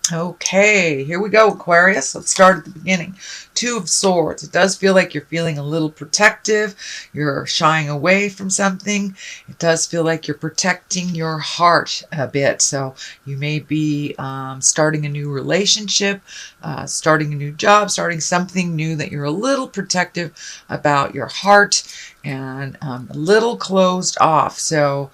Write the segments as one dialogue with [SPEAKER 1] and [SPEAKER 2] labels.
[SPEAKER 1] Okay, here we go, Aquarius. Let's start at the beginning. Two of Swords. It does feel like you're feeling a little protective. You're shying away from something. It does feel like you're protecting your heart a bit. So you may be starting a new relationship, starting a new job, starting something new that you're a little protective about your heart and a little closed off. So,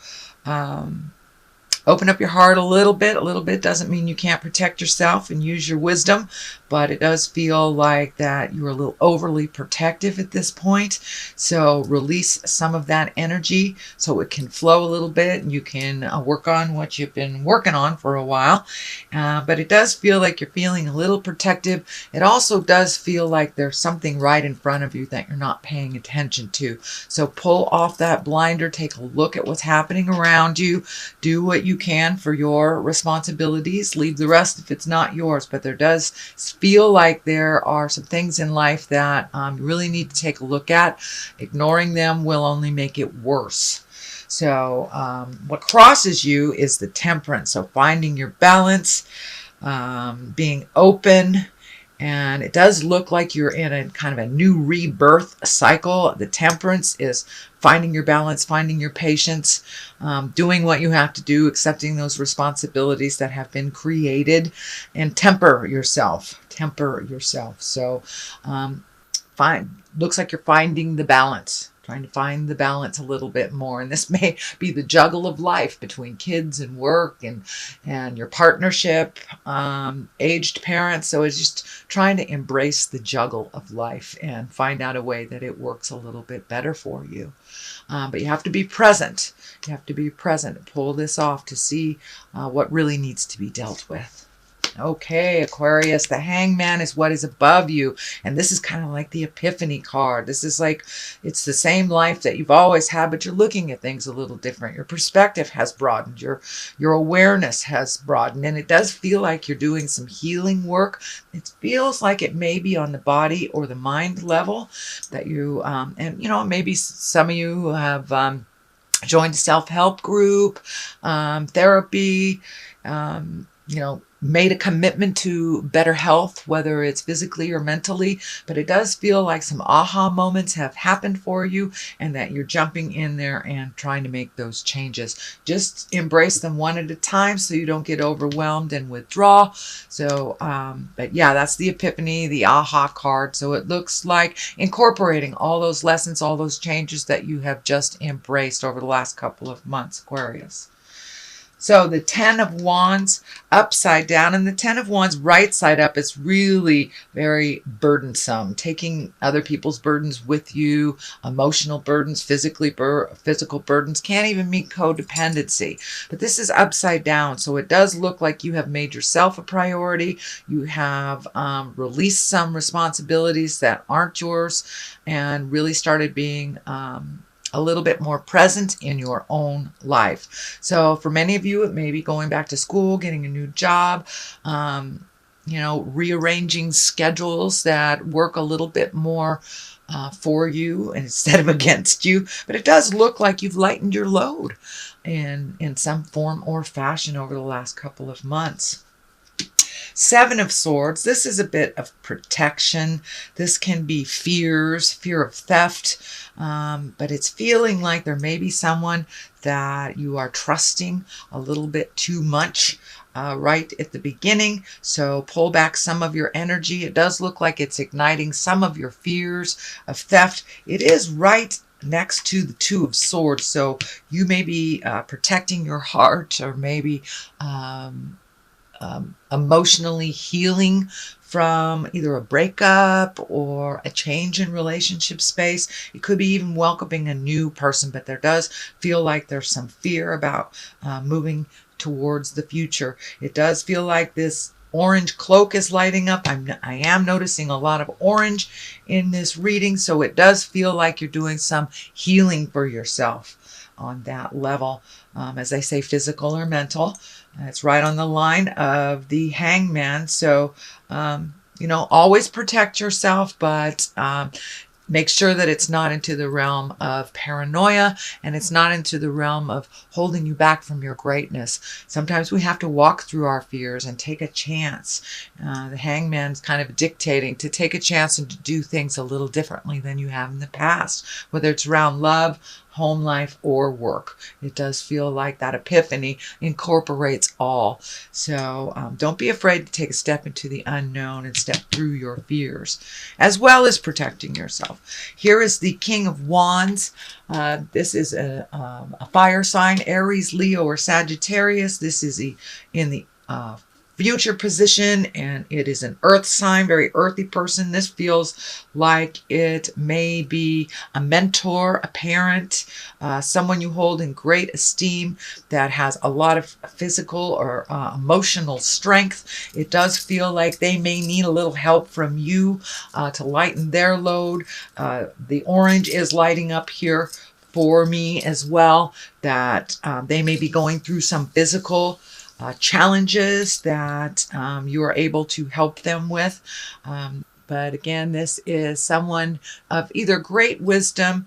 [SPEAKER 1] open up your heart a little bit. A little bit doesn't mean you can't protect yourself and use your wisdom, but it does feel like that you're a little overly protective at this point. So release some of that energy so it can flow a little bit and you can work on what you've been working on for a while. But it does feel like you're feeling a little protective. It also does feel like there's something right in front of you that you're not paying attention to. So pull off that blinder, take a look at what's happening around you, do what you can for your responsibilities, leave the rest if it's not yours. But there does feel like there are some things in life that you really need to take a look at. Ignoring them will only make it worse. So what crosses you is the Temperance. So finding your balance, being open, and it does look like you're in a kind of a new rebirth cycle. The Temperance is finding your balance, finding your patience, doing what you have to do, accepting those responsibilities that have been created, and temper yourself. Temper yourself. So looks like you're finding the balance, trying to find the balance a little bit more. And this may be the juggle of life between kids and work and your partnership, aged parents. So it's just trying to embrace the juggle of life and find out a way that it works a little bit better for you. But you have to be present. You have to be present. Pull this off to see what really needs to be dealt with. Okay, Aquarius, the Hangman is what is above you. And this is kind of like the Epiphany card. This is like, it's the same life that you've always had, but you're looking at things a little different. Your perspective has broadened. Your awareness has broadened. And it does feel like you're doing some healing work. It feels like it may be on the body or the mind level that you, and you know, maybe some of you have joined a self-help group, therapy, you know, made a commitment to better health, whether it's physically or mentally, but it does feel like some aha moments have happened for you and that you're jumping in there and trying to make those changes. Just embrace them one at a time so you don't get overwhelmed and withdraw. So, but yeah, that's the Epiphany, the aha card. So it looks like incorporating all those lessons, all those changes that you have just embraced over the last couple of months, Aquarius. So the Ten of Wands upside down, and the Ten of Wands right side up is really very burdensome. Taking other people's burdens with you, emotional burdens, physical burdens, can't even meet codependency. But this is upside down, so it does look like you have made yourself a priority. You have released some responsibilities that aren't yours and really started being a little bit more present in your own life. So for many of you, it may be going back to school, getting a new job, you know, rearranging schedules that work a little bit more for you instead of against you. But it does look like you've lightened your load in some form or fashion over the last couple of months. Seven of Swords, this is a bit of protection. This can be fears, fear of theft, but it's feeling like there may be someone that you are trusting a little bit too much right at the beginning. So pull back some of your energy. It does look like it's igniting some of your fears of theft. It is right next to the Two of Swords, so you may be protecting your heart, or maybe emotionally healing from either a breakup or a change in relationship space. It could be even welcoming a new person, but there does feel like there's some fear about moving towards the future. It does feel like this orange cloak is lighting up. I am noticing a lot of orange in this reading, so it does feel like you're doing some healing for yourself on that level. As I say, physical or mental. It's right on the line of the Hangman. So, you know, always protect yourself, but Make sure that it's not into the realm of paranoia, and it's not into the realm of holding you back from your greatness. Sometimes we have to walk through our fears and take a chance. The hangman's kind of dictating to take a chance and to do things a little differently than you have in the past, whether it's around love, home life, or work. It does feel like that epiphany incorporates all. So don't be afraid to take a step into the unknown and step through your fears, as well as protecting yourself. Here is the King of Wands. This is a fire sign, Aries, Leo, or Sagittarius. This is in the future position, and it is an earth sign, very earthy person. This feels like it may be a mentor, a parent, someone you hold in great esteem that has a lot of physical or emotional strength. It does feel like they may need a little help from you to lighten their load. The orange is lighting up here for me as well, that they may be going through some physical challenges that you are able to help them with. But again, this is someone of either great wisdom,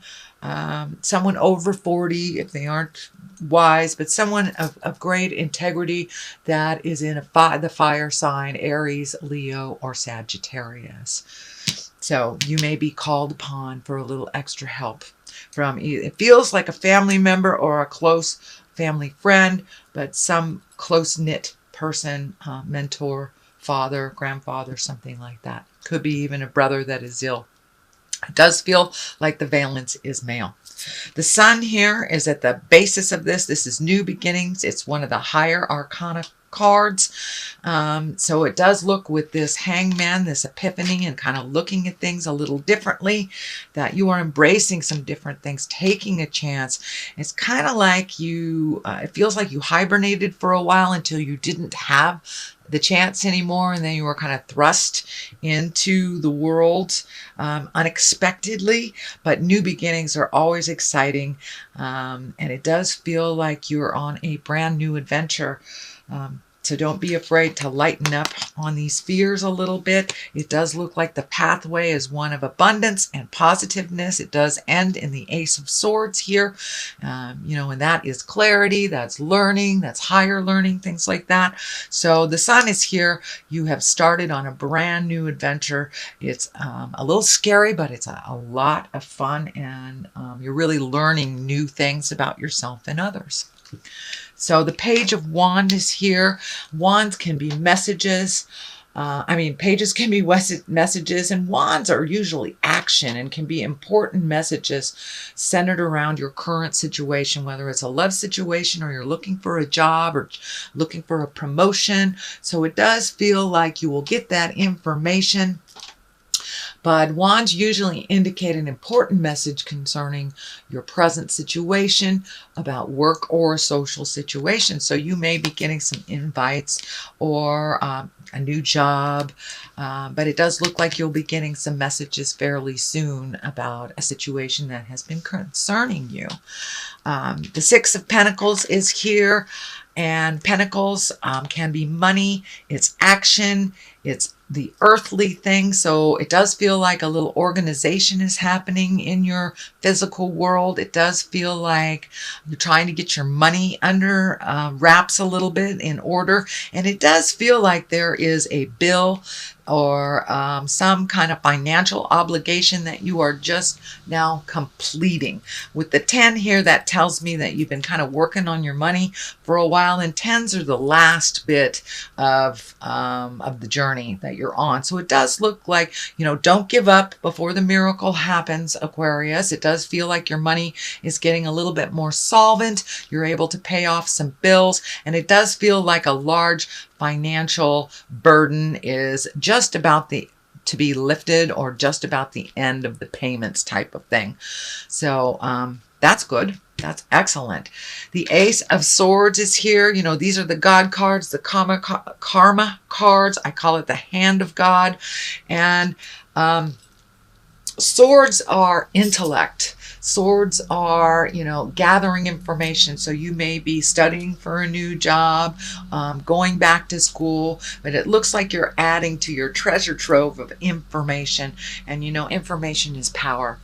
[SPEAKER 1] someone over 40 if they aren't wise, but someone of great integrity that is in the fire sign, Aries, Leo, or Sagittarius. So you may be called upon for a little extra help from, it feels like a family member or a close family friend, but some close-knit person, mentor, father, grandfather, something like that. Could be even a brother that is ill. It does feel like the valence is male. The sun here is at the basis of this. This is new beginnings. It's one of the higher arcana cards. So it does look with this hangman, this epiphany, and kind of looking at things a little differently, that you are embracing some different things, taking a chance. It's kind of like you, it feels like you hibernated for a while until you didn't have the chance anymore, and then you were kind of thrust into the world unexpectedly. But new beginnings are always exciting, and it does feel like you're on a brand new adventure. So don't be afraid to lighten up on these fears a little bit. It does look like the pathway is one of abundance and positiveness. It does end in the Ace of Swords here. And that is clarity, that's learning, that's higher learning, things like that. So the sun is here. You have started on a brand new adventure. It's a little scary, but it's a lot of fun, and you're really learning new things about yourself and others. So the Page of Wands is here. Wands can be messages. Pages can be messages, and wands are usually action and can be important messages centered around your current situation, whether it's a love situation or you're looking for a job or looking for a promotion. So it does feel like you will get that information. But wands usually indicate an important message concerning your present situation, about work or a social situation. So you may be getting some invites or a new job, but it does look like you'll be getting some messages fairly soon about a situation that has been concerning you. The Six of Pentacles is here, and pentacles can be money, it's action, it's the earthly thing. So it does feel like a little organization is happening in your physical world. It does feel like you're trying to get your money under wraps a little bit in order. And it does feel like there is a bill or some kind of financial obligation that you are just now completing. With the 10 here, that tells me that you've been kind of working on your money for a while, and 10s are the last bit of the journey that you're on. So it does look like, don't give up before the miracle happens, Aquarius. It does feel like your money is getting a little bit more solvent. You're able to pay off some bills, and it does feel like a large financial burden is just about to be lifted, or just about the end of the payments type of thing. So that's good. That's excellent. The Ace of Swords is here. These are the God cards, the karma cards. I call it the hand of God. And Swords are intellect. Swords are, gathering information. So you may be studying for a new job, going back to school, but it looks like you're adding to your treasure trove of information. And information is power.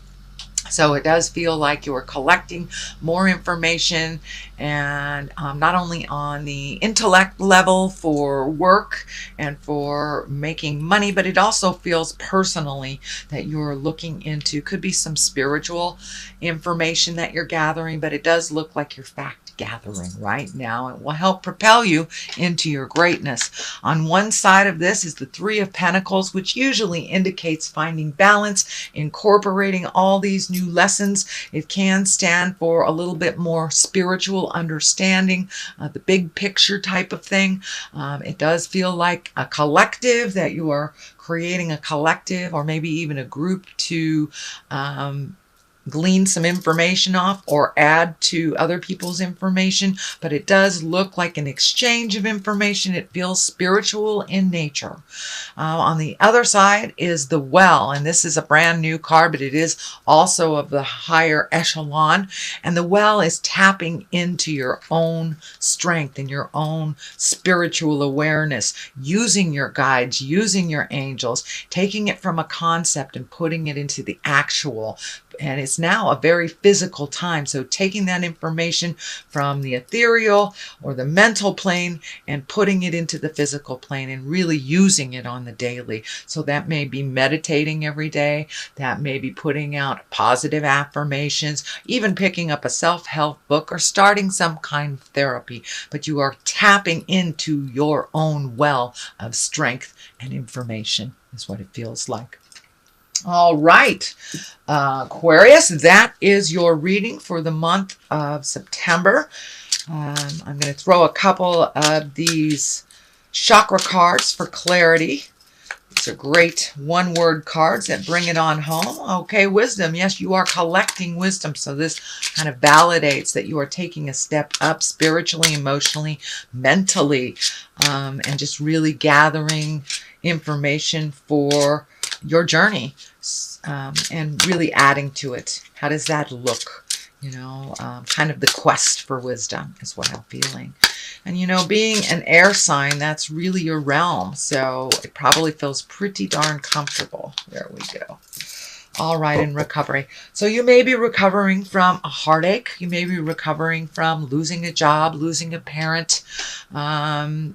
[SPEAKER 1] So it does feel like you're collecting more information, and not only on the intellect level for work and for making money, but it also feels personally that you're looking into, could be some spiritual information that you're gathering, but it does look like you're fact gathering right now. It will help propel you into your greatness. On one side of this is the Three of Pentacles, which usually indicates finding balance, incorporating all these new lessons. It can stand for a little bit more spiritual understanding, the big picture type of thing. It does feel like a collective, that you are creating a collective or maybe even a group to glean some information off or add to other people's information, but it does look like an exchange of information. It feels spiritual in nature. On the other side is the Well, and this is a brand new card, but it is also of the higher echelon, and the Well is tapping into your own strength and your own spiritual awareness, using your guides, using your angels, taking it from a concept and putting it into the actual. And it's now a very physical time. So taking that information from the ethereal or the mental plane and putting it into the physical plane and really using it on the daily. So that may be meditating every day. That may be putting out positive affirmations, even picking up a self-help book or starting some kind of therapy. But you are tapping into your own well of strength and information is what it feels like. All right, Aquarius, that is your reading for the month of September. I'm going to throw a couple of these chakra cards for clarity. These are great one-word cards that bring it on home. Okay, wisdom. Yes, you are collecting wisdom. So this kind of validates that you are taking a step up spiritually, emotionally, mentally, and just really gathering information for your journey, and really adding to it. How does that look? Kind of the quest for wisdom is what I'm feeling. And being an air sign, that's really your realm. So it probably feels pretty darn comfortable. There we go. All right, in recovery. So you may be recovering from a heartache. You may be recovering from losing a job, losing a parent,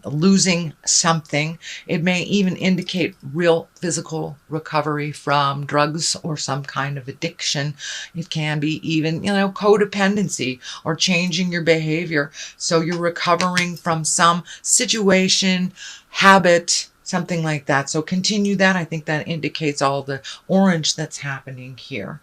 [SPEAKER 1] losing something. It may even indicate real physical recovery from drugs or some kind of addiction. It can be even, codependency or changing your behavior. So you're recovering from some situation, habit, something like that. So continue that. I think that indicates all the orange that's happening here.